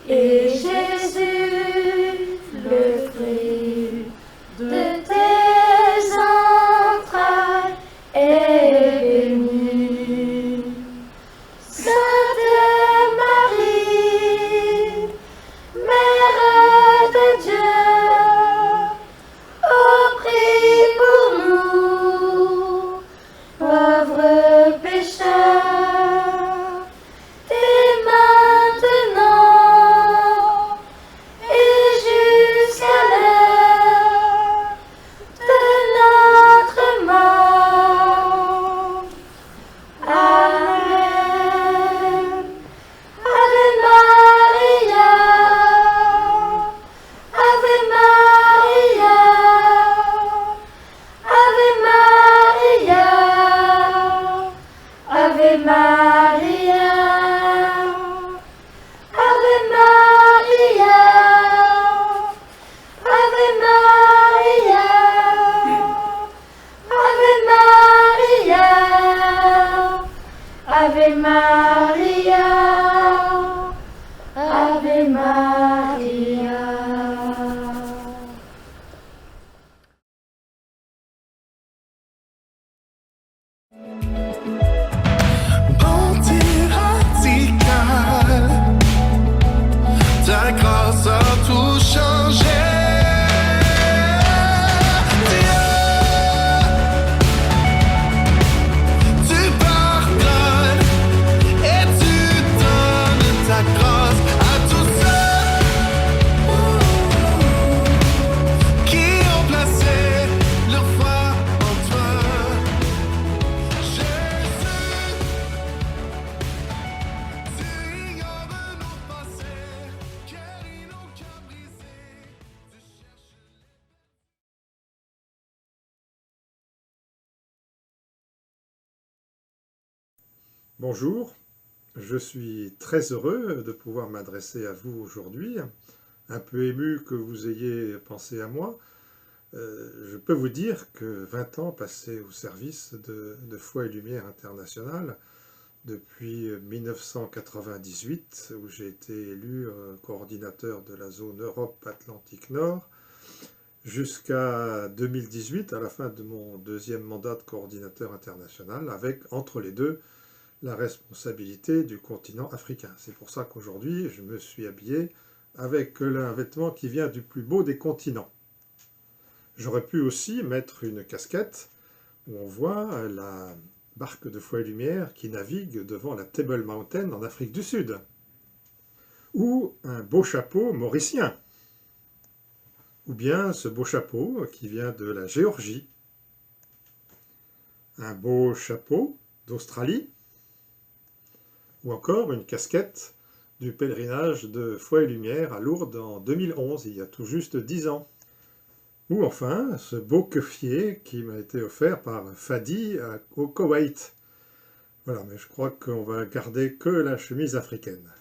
Et Jésus, le fruit de tes Bonjour, je suis très heureux de pouvoir m'adresser à vous aujourd'hui, un peu ému que vous ayez pensé à moi. Je peux vous dire que 20 ans passés au service de Foi et Lumière International, depuis 1998, où j'ai été élu coordinateur de la zone Europe-Atlantique Nord, jusqu'à 2018, à la fin de mon deuxième mandat de coordinateur international, avec entre les deux la responsabilité du continent africain. C'est pour ça qu'aujourd'hui, je me suis habillé avec un vêtement qui vient du plus beau des continents. J'aurais pu aussi mettre une casquette où on voit la barque de Foi et Lumière qui navigue devant la Table Mountain en Afrique du Sud, ou un beau chapeau mauricien, ou bien ce beau chapeau qui vient de la Géorgie, un beau chapeau d'Australie, ou encore une casquette du pèlerinage de Foi et Lumière à Lourdes en 2011, il y a tout juste 10 ans. Ou enfin, ce beau keffier qui m'a été offert par Fadi au Koweït. Voilà, mais je crois qu'on va garder que la chemise africaine.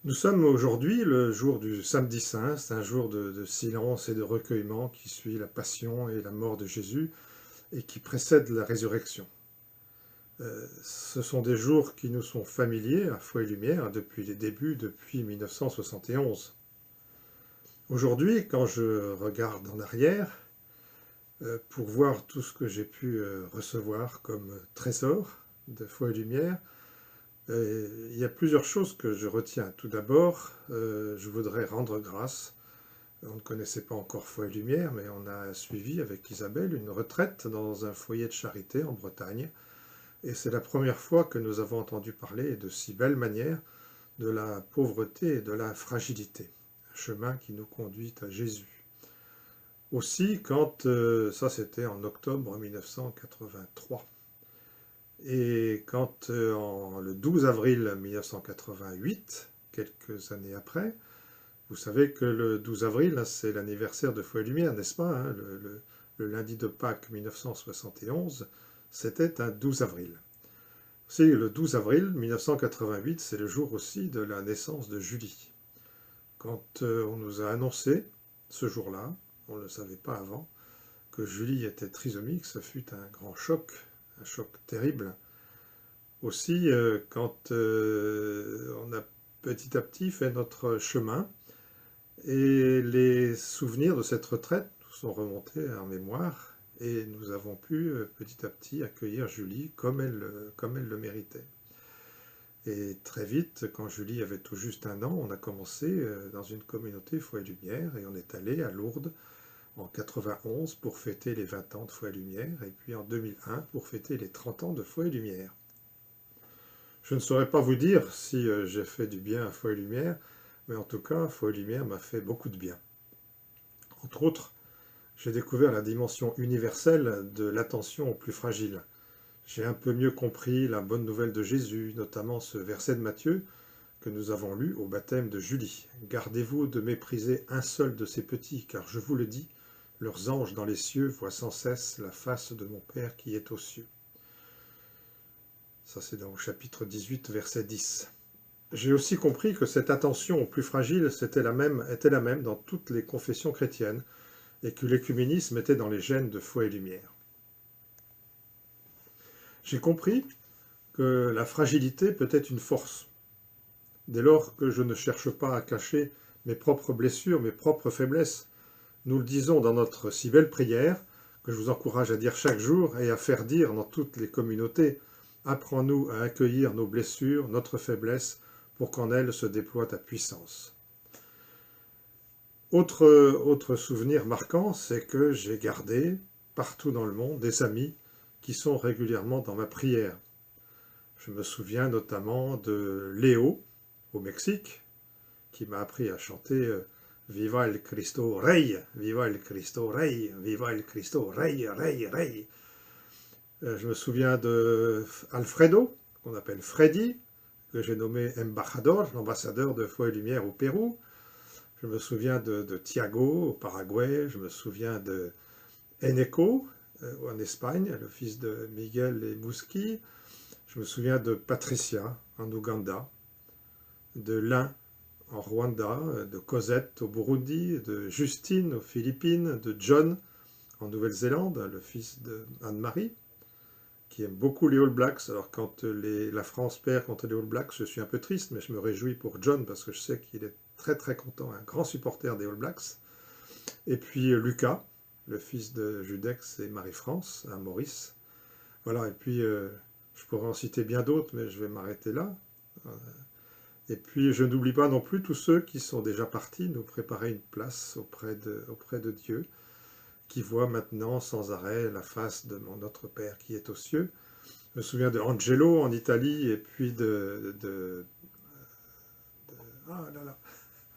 Nous sommes aujourd'hui le jour du samedi saint, c'est un jour de silence et de recueillement qui suit la passion et la mort de Jésus et qui précède la résurrection. Ce sont des jours qui nous sont familiers à Foi et Lumière depuis les débuts, depuis 1971. Aujourd'hui, quand je regarde en arrière, pour voir tout ce que j'ai pu recevoir comme trésor de Foi et Lumière, il y a plusieurs choses que je retiens. Tout d'abord, je voudrais rendre grâce. On ne connaissait pas encore Foi et Lumière, mais on a suivi avec Isabelle une retraite dans un foyer de charité en Bretagne. Et c'est la première fois que nous avons entendu parler de si belle manière de la pauvreté et de la fragilité. Un chemin qui nous conduit à Jésus. Aussi, ça c'était en octobre 1983, et quand le 12 avril 1988, quelques années après, vous savez que le 12 avril, c'est l'anniversaire de Foi et Lumière, n'est-ce pas, hein, le lundi de Pâques 1971, c'était un 12 avril. C'est le 12 avril 1988, c'est le jour aussi de la naissance de Julie. Quand on nous a annoncé, ce jour-là, on ne le savait pas avant, que Julie était trisomique, ce fut un grand choc, un choc terrible. Aussi, quand on a petit à petit fait notre chemin, et les souvenirs de cette retraite nous sont remontés en mémoire, et nous avons pu petit à petit accueillir Julie comme elle le méritait. Et très vite, quand Julie avait tout juste 1 an, on a commencé dans une communauté Foi et Lumière, et on est allé à Lourdes en 91 pour fêter les 20 ans de Foi et Lumière, et puis en 2001 pour fêter les 30 ans de Foi et Lumière. Je ne saurais pas vous dire si j'ai fait du bien à Foi et Lumière, mais en tout cas, Foi et Lumière m'a fait beaucoup de bien. Entre autres, j'ai découvert la dimension universelle de l'attention aux plus fragiles. J'ai un peu mieux compris la bonne nouvelle de Jésus, notamment ce verset de Matthieu que nous avons lu au baptême de Julie. Gardez-vous de mépriser un seul de ces petits, car je vous le dis, leurs anges dans les cieux voient sans cesse la face de mon Père qui est aux cieux. Ça, c'est dans le chapitre 18, verset 10. J'ai aussi compris que cette attention aux plus fragiles était la même dans toutes les confessions chrétiennes, et que l'écuménisme était dans les gènes de Foi et Lumière. J'ai compris que la fragilité peut être une force, dès lors que je ne cherche pas à cacher mes propres blessures, mes propres faiblesses. Nous le disons dans notre si belle prière, que je vous encourage à dire chaque jour et à faire dire dans toutes les communautés. Apprends-nous à accueillir nos blessures, notre faiblesse, pour qu'en elles se déploie ta puissance. Autre souvenir marquant, c'est que j'ai gardé, partout dans le monde, des amis qui sont régulièrement dans ma prière. Je me souviens notamment de Léo, au Mexique, qui m'a appris à chanter Viva el Cristo Rey, Viva el Cristo Rey, Viva el Cristo Rey, Rey, Rey. Je me souviens de Alfredo, qu'on appelle Freddy, que j'ai nommé Embajador, l'ambassadeur de Foi et Lumière au Pérou. Je me souviens de Tiago au Paraguay, je me souviens de Eneco en Espagne, le fils de Miguel et Muski. Je me souviens de Patricia en Ouganda, de Lin en Rwanda, de Cosette au Burundi, de Justine aux Philippines, de John en Nouvelle-Zélande, le fils d'Anne-Marie, qui aime beaucoup les All Blacks. Alors quand la France perd contre les All Blacks, je suis un peu triste, mais je me réjouis pour John parce que je sais qu'il est très très content, un grand supporter des All Blacks. Et puis Lucas, le fils de Judex et Marie-France, à Maurice. Voilà, et puis je pourrais en citer bien d'autres, mais je vais m'arrêter là. Et puis je n'oublie pas non plus tous ceux qui sont déjà partis nous préparer une place auprès de Dieu, qui voit maintenant sans arrêt la face de notre Père qui est aux cieux. Je me souviens de Angelo en Italie, et puis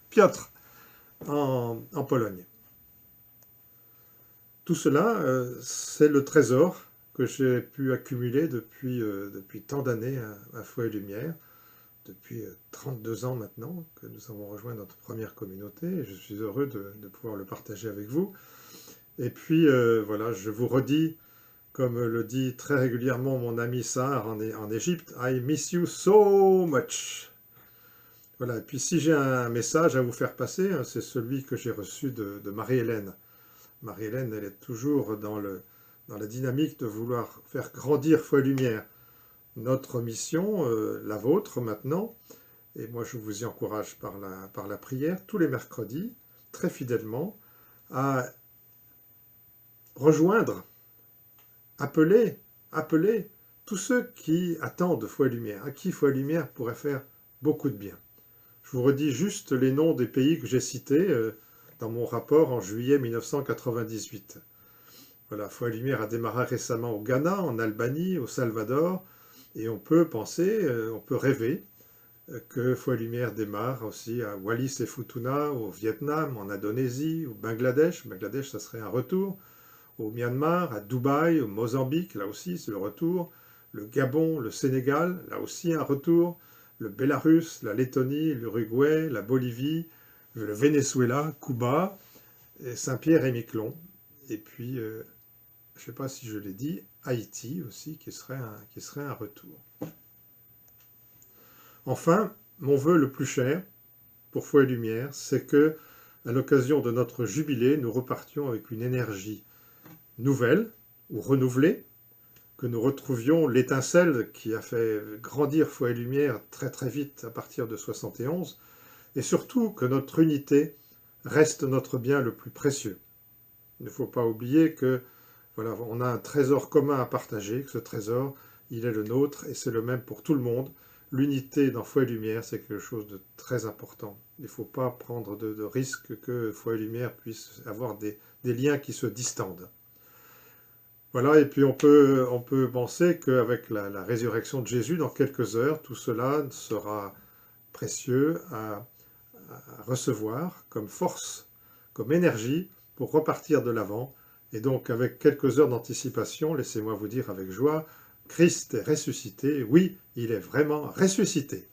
Piotr en Pologne. Tout cela, c'est le trésor que j'ai pu accumuler depuis tant d'années à Foi et Lumière, depuis 32 ans maintenant que nous avons rejoint notre première communauté, et je suis heureux de pouvoir le partager avec vous. Et puis voilà, je vous redis, comme le dit très régulièrement mon ami Sahar en Égypte, I miss you so much. Voilà, et puis si j'ai un message à vous faire passer, c'est celui que j'ai reçu de Marie-Hélène. Marie-Hélène, elle est toujours dans la dynamique de vouloir faire grandir Foi et Lumière. Notre mission, la vôtre maintenant, et moi je vous y encourage par la prière, tous les mercredis, très fidèlement, à rejoindre, appeler tous ceux qui attendent Foi et Lumière, à qui Foi et Lumière pourrait faire beaucoup de bien. Je vous redis juste les noms des pays que j'ai cités dans mon rapport en juillet 1998. Voilà, Foi et Lumière a démarré récemment au Ghana, en Albanie, au Salvador, et on peut penser, on peut rêver que Foi et Lumière démarre aussi à Wallis et Futuna, au Vietnam, en Indonésie, au Bangladesh. Bangladesh, ça serait un retour. Au Myanmar, à Dubaï, au Mozambique, là aussi c'est le retour. Le Gabon, le Sénégal, là aussi un retour. Le Bélarus, la Lettonie, l'Uruguay, la Bolivie, le Venezuela, Cuba, et Saint-Pierre et Miquelon. Et puis, je ne sais pas si je l'ai dit, Haïti aussi, qui serait un retour. Enfin, mon vœu le plus cher pour Foi et Lumière, c'est que, à l'occasion de notre jubilé, nous repartions avec une énergie nouvelle ou renouvelée, que nous retrouvions l'étincelle qui a fait grandir Foi et Lumière très très vite à partir de 71, et surtout que notre unité reste notre bien le plus précieux. Il ne faut pas oublier que voilà, on a un trésor commun à partager, que ce trésor, il est le nôtre et c'est le même pour tout le monde. L'unité dans Foi et Lumière, c'est quelque chose de très important. Il ne faut pas prendre de risque que Foi et Lumière puisse avoir des liens qui se distendent. Voilà, et puis on peut penser qu'avec la résurrection de Jésus, dans quelques heures, tout cela sera précieux à recevoir comme force, comme énergie pour repartir de l'avant. Et donc, avec quelques heures d'anticipation, laissez-moi vous dire avec joie, Christ est ressuscité. Oui, il est vraiment ressuscité.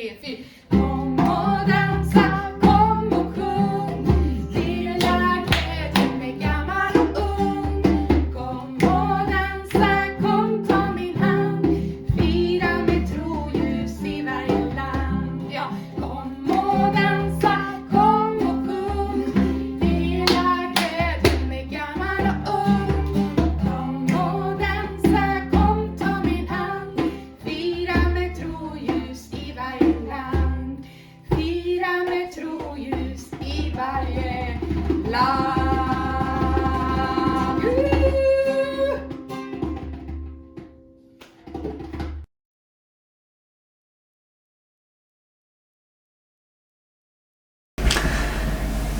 tre, fyra. Kom och dansa, kom och sjung. Lilla glädje med gammal och ung. Kom och dansa, kom ta min hand. Fira med troljus i varje land. Ja, kom och dansa, kom och sjung. Lilla glädje med gammal och ung. Kom och dansa, kom ta min hand. Fira med troljus i varje land. Fira med troljus i varje land.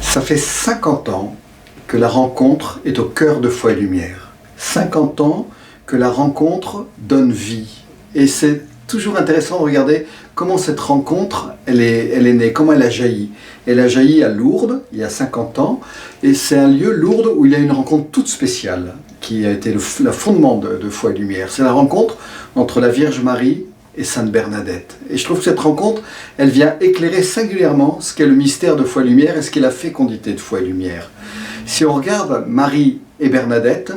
Ça fait 50 ans que la rencontre est au cœur de Foi et Lumière. 50 ans que la rencontre donne vie. Et c'est toujours intéressant de regarder comment cette rencontre, elle est née, comment elle a jailli. Elle a jailli à Lourdes, il y a 50 ans, et c'est un lieu, Lourdes, où il y a une rencontre toute spéciale, qui a été le fondement de Foi et Lumière. C'est la rencontre entre la Vierge Marie et Sainte Bernadette. Et je trouve que cette rencontre, elle vient éclairer singulièrement ce qu'est le mystère de Foi et Lumière et ce qu'est la fécondité de Foi et Lumière. Si on regarde Marie et Bernadette,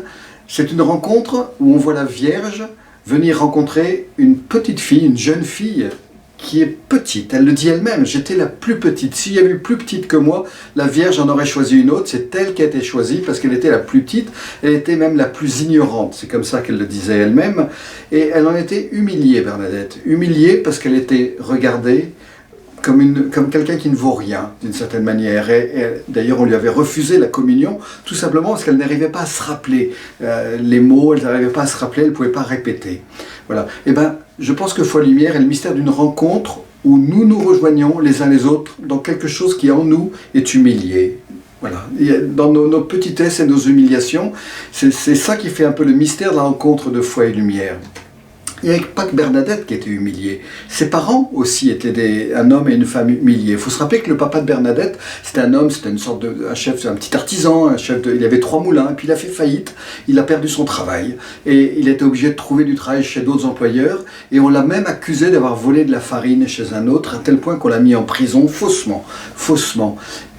c'est une rencontre où on voit la Vierge venir rencontrer une petite fille, une jeune fille qui est petite. Elle le dit elle-même, j'étais la plus petite. S'il y avait eu plus petite que moi, la Vierge en aurait choisi une autre. C'est elle qui a été choisie parce qu'elle était la plus petite. Elle était même la plus ignorante. C'est comme ça qu'elle le disait elle-même. Et elle en était humiliée, Bernadette. Humiliée parce qu'elle était regardée comme quelqu'un qui ne vaut rien, d'une certaine manière. Et d'ailleurs, on lui avait refusé la communion, tout simplement parce qu'elle n'arrivait pas à se rappeler les mots, elle n'arrivait pas à se rappeler, elle ne pouvait pas répéter. Voilà. Et ben, je pense que Foi et Lumière est le mystère d'une rencontre où nous nous rejoignons les uns les autres dans quelque chose qui en nous est humilié. Voilà. Et dans nos petitesses et nos humiliations, c'est ça qui fait un peu le mystère de la rencontre de Foi et Lumière. Il n'y avait pas que Bernadette qui était humiliée. Ses parents aussi étaient un homme et une femme humiliés. Il faut se rappeler que le papa de Bernadette, c'était un homme, c'était une sorte un chef, un petit artisan, il avait 3 moulins, et puis il a fait faillite, il a perdu son travail, et il était obligé de trouver du travail chez d'autres employeurs, et on l'a même accusé d'avoir volé de la farine chez un autre, à tel point qu'on l'a mis en prison faussement.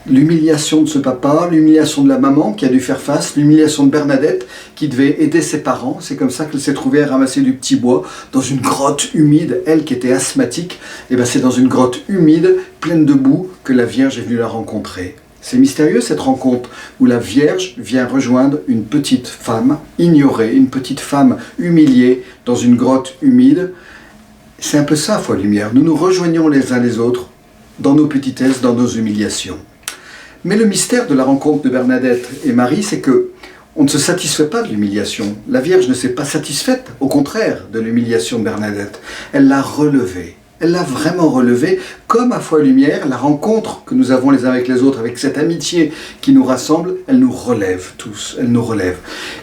L'humiliation de ce papa, l'humiliation de la maman qui a dû faire face, l'humiliation de Bernadette qui devait aider ses parents. C'est comme ça qu'elle s'est trouvée à ramasser du petit bois dans une grotte humide. Elle qui était asthmatique, et ben c'est dans une grotte humide, pleine de boue, que la Vierge est venue la rencontrer. C'est mystérieux cette rencontre où la Vierge vient rejoindre une petite femme ignorée, une petite femme humiliée dans une grotte humide. C'est un peu ça, Foi et Lumière. Nous nous rejoignons les uns les autres dans nos petitesses, dans nos humiliations. Mais le mystère de la rencontre de Bernadette et Marie, c'est que on ne se satisfait pas de l'humiliation. La Vierge ne s'est pas satisfaite, au contraire, de l'humiliation de Bernadette. Elle l'a relevée. Elle l'a vraiment relevée, comme à Foi et Lumière, la rencontre que nous avons les uns avec les autres, avec cette amitié qui nous rassemble, elle nous relève tous, elle nous relève.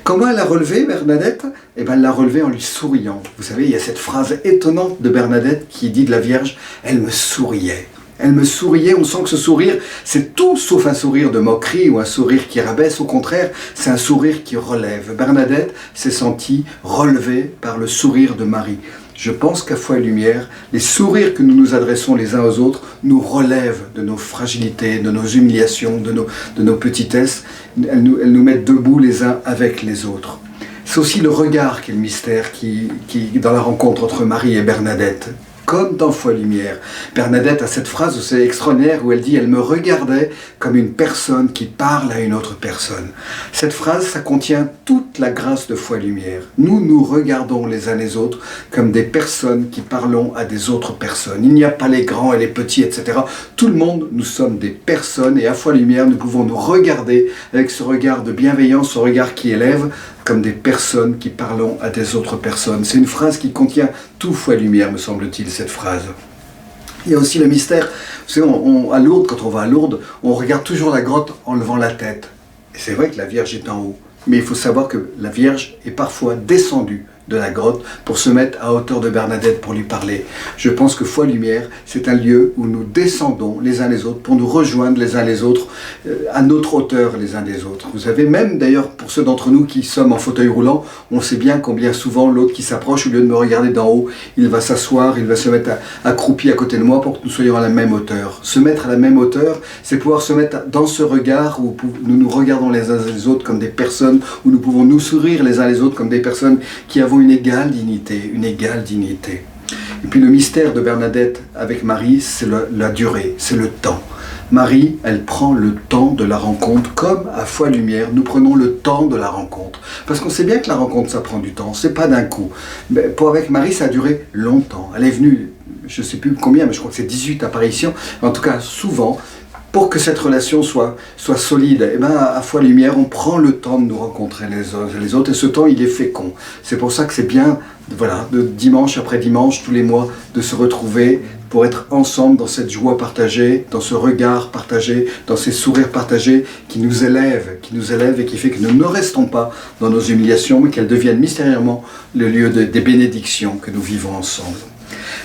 Comment elle a relevé Bernadette? Eh bien, elle l'a relevée en lui souriant. Vous savez, il y a cette phrase étonnante de Bernadette qui dit de la Vierge, elle me souriait. Elle me souriait, on sent que ce sourire, c'est tout sauf un sourire de moquerie ou un sourire qui rabaisse, au contraire, c'est un sourire qui relève. Bernadette s'est sentie relevée par le sourire de Marie. Je pense qu'à Foi et Lumière, les sourires que nous nous adressons les uns aux autres nous relèvent de nos fragilités, de nos humiliations, de nos petitesses. Elles nous mettent debout les uns avec les autres. C'est aussi le regard qui est le mystère qui dans la rencontre entre Marie et Bernadette. Comme dans Foi et Lumière. Bernadette a cette phrase c'est extraordinaire où elle dit « Elle me regardait comme une personne qui parle à une autre personne ». Cette phrase, ça contient toute la grâce de Foi et Lumière. Nous nous regardons les uns les autres comme des personnes qui parlons à des autres personnes. Il n'y a pas les grands et les petits, etc. Tout le monde, nous sommes des personnes et à Foi et Lumière, nous pouvons nous regarder avec ce regard de bienveillance, ce regard qui élève, comme des personnes qui parlons à des autres personnes. C'est une phrase qui contient tout Foi et Lumière, me semble-t-il, cette phrase. Il y a aussi le mystère, vous savez, à Lourdes, quand on va à Lourdes, on regarde toujours la grotte en levant la tête. Et c'est vrai que la Vierge est en haut, mais il faut savoir que la Vierge est parfois descendue de la grotte pour se mettre à hauteur de Bernadette pour lui parler. Je pense que Foi Lumière, c'est un lieu où nous descendons les uns les autres pour nous rejoindre les uns les autres à notre hauteur les uns des autres. Vous savez, même d'ailleurs pour ceux d'entre nous qui sommes en fauteuil roulant, on sait bien combien souvent l'autre qui s'approche, au lieu de me regarder d'en haut, il va s'asseoir, il va se mettre accroupi à côté de moi pour que nous soyons à la même hauteur. Se mettre à la même hauteur, c'est pouvoir se mettre dans ce regard où nous nous regardons les uns les autres comme des personnes, où nous pouvons nous sourire les uns les autres comme des personnes qui avons une égale dignité, une égale dignité. Et puis le mystère de Bernadette avec Marie, c'est la durée, c'est le temps. Marie, elle prend le temps de la rencontre, comme à Foi Lumière, nous prenons le temps de la rencontre. Parce qu'on sait bien que la rencontre, ça prend du temps, c'est pas d'un coup. Mais avec Marie, ça a duré longtemps. Elle est venue, je sais plus combien, mais je crois que c'est 18 apparitions, en tout cas souvent. Pour que cette relation soit solide, et ben à Foi Lumière, on prend le temps de nous rencontrer les uns et les autres, et ce temps, il est fécond. C'est pour ça que c'est bien, voilà, de dimanche après dimanche, tous les mois, de se retrouver pour être ensemble dans cette joie partagée, dans ce regard partagé, dans ces sourires partagés qui nous élèvent et qui fait que nous ne restons pas dans nos humiliations, mais qu'elles deviennent mystérieusement le lieu des bénédictions que nous vivons ensemble.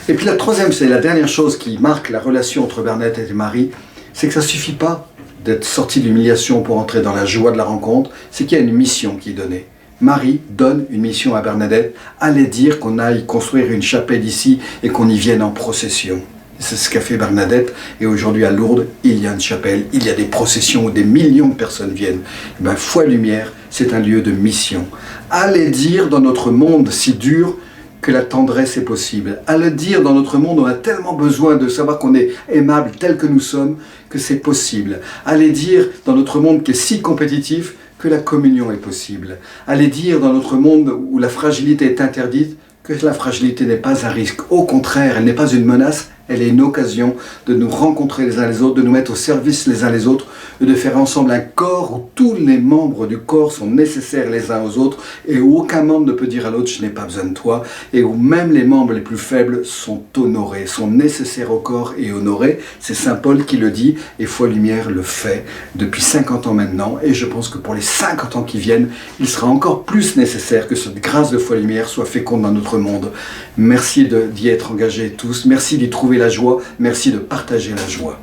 Et puis la troisième, c'est la dernière chose qui marque la relation entre Bernadette et Marie, c'est que ça ne suffit pas d'être sorti de l'humiliation pour entrer dans la joie de la rencontre, c'est qu'il y a une mission qui est donnée. Marie donne une mission à Bernadette, allez dire qu'on aille construire une chapelle ici et qu'on y vienne en procession. C'est ce qu'a fait Bernadette, et aujourd'hui à Lourdes, il y a une chapelle, il y a des processions où des millions de personnes viennent. Et bien, Foi Lumière, c'est un lieu de mission. Allez dire dans notre monde si dur, que la tendresse est possible. À le dire, dans notre monde, on a tellement besoin de savoir qu'on est aimable tel que nous sommes, que c'est possible. À le dire, dans notre monde qui est si compétitif, que la communion est possible. À le dire, dans notre monde où la fragilité est interdite, que la fragilité n'est pas un risque. Au contraire, elle n'est pas une menace, elle est une occasion de nous rencontrer les uns les autres, de nous mettre au service les uns les autres, et de faire ensemble un corps où tous les membres du corps sont nécessaires les uns aux autres, et où aucun membre ne peut dire à l'autre « je n'ai pas besoin de toi », et où même les membres les plus faibles sont honorés, sont nécessaires au corps et honorés. C'est Saint Paul qui le dit, et Foi Lumière le fait depuis 50 ans maintenant, et je pense que pour les 50 ans qui viennent, il sera encore plus nécessaire que cette grâce de Foi Lumière soit féconde dans notre monde. Merci d'y être engagés tous, merci d'y trouver la joie, merci de partager la joie.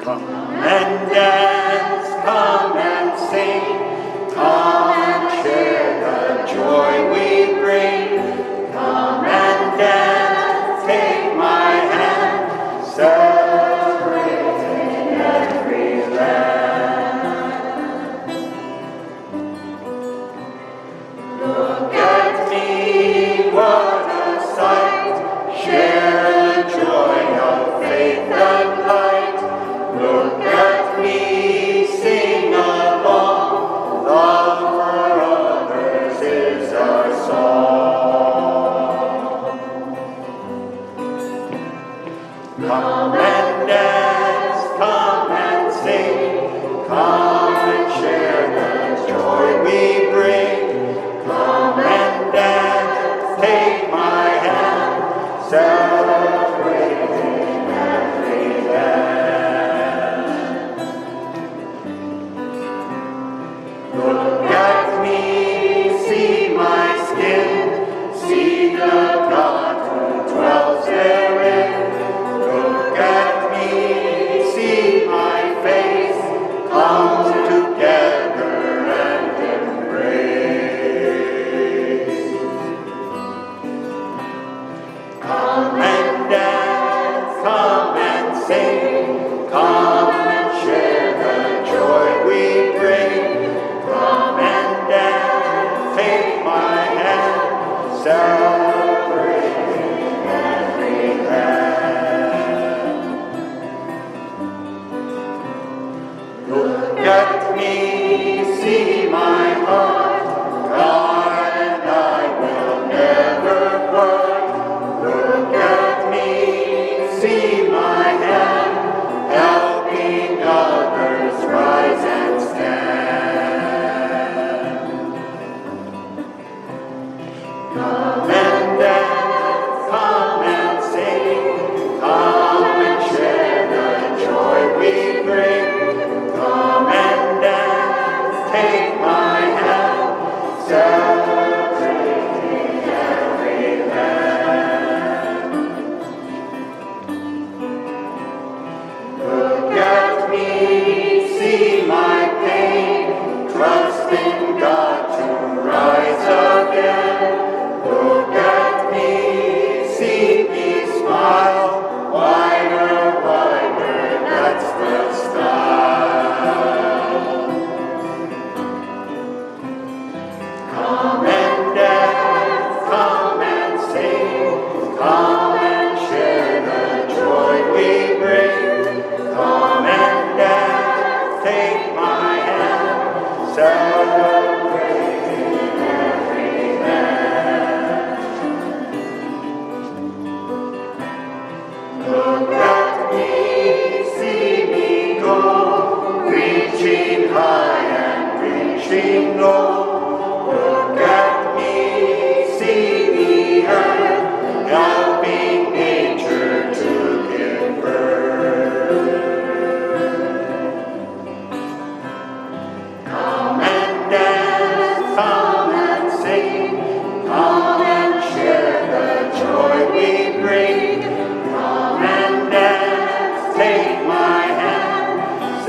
Come and dance, come and sing, come and share the joy we bring. Come and dance, take my hand, celebrating every land. Look at me, what a sight, share the joy of faith and light. Look at me, sing along, love for others is our song. Come and dance, come and sing, come and share the joy we bring. Come and dance, take my hand, celebrating every land. Look at me, see my skin, see the God who dwells therein. Look at me, see my face, come together and embrace. Come and dance, come and sing, come and share the joy we bring. Come and dance, take my hand, celebrating every land. Look at me, see my heart, God and I will never part. Look at me, see my hand, helping others rise and stand. Come and dance, come and sing, come my hand, celebrating every man. Look at me, see me go, reaching high and reaching low. Look at me, see the earth, helping nature to give birth. Come and dance, come and sing, come and share the joy we bring. Come and dance, take my hand,